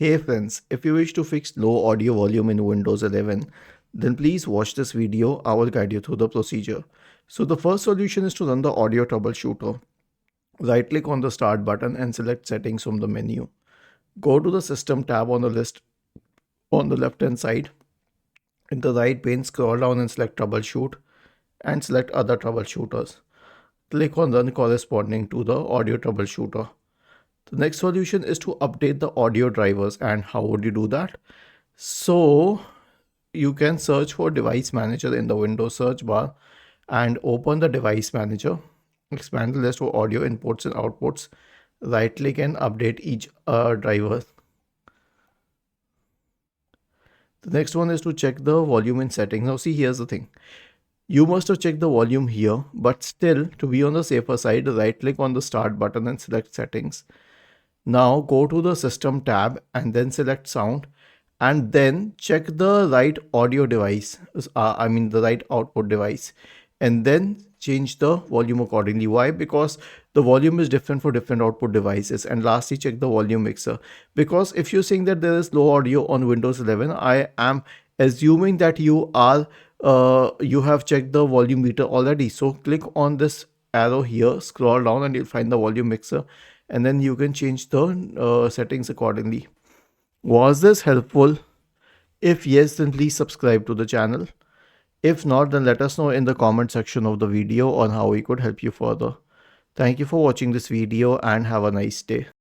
Hey friends, if you wish to fix low audio volume in Windows 11, then please watch this video. I will guide you through the procedure. So the first solution is to run the audio troubleshooter. Right click on the start button and select settings from the menu. Go to the system tab on the list on the left hand side. In the right pane, scroll down and select troubleshoot and select other troubleshooters. Click on run corresponding to the audio troubleshooter. The next solution is to update the audio drivers. And how would you do that? So you can search for device manager in the Windows search bar and open the device manager. Expand the list of audio inputs and outputs. Right click and update each driver. The next one is to check the volume in settings. Now see, here's the thing. You must have checked the volume here, but still, to be on the safer side, right click on the start button and select settings. Now go to the system tab and then select sound and then check the right audio device, the right output device, and then change the volume accordingly. Why? Because the volume is different for different output devices. And lastly, check the volume mixer, because if you're saying that there is low audio on Windows 11, I am assuming that you have checked the volume meter already. So click on this arrow here, scroll down and you'll find the volume mixer, and then you can change the settings accordingly. Was this helpful? If yes, then please subscribe to the channel. If not, then let us know in the comment section of the video on how we could help you further. Thank you for watching this video and have a nice day.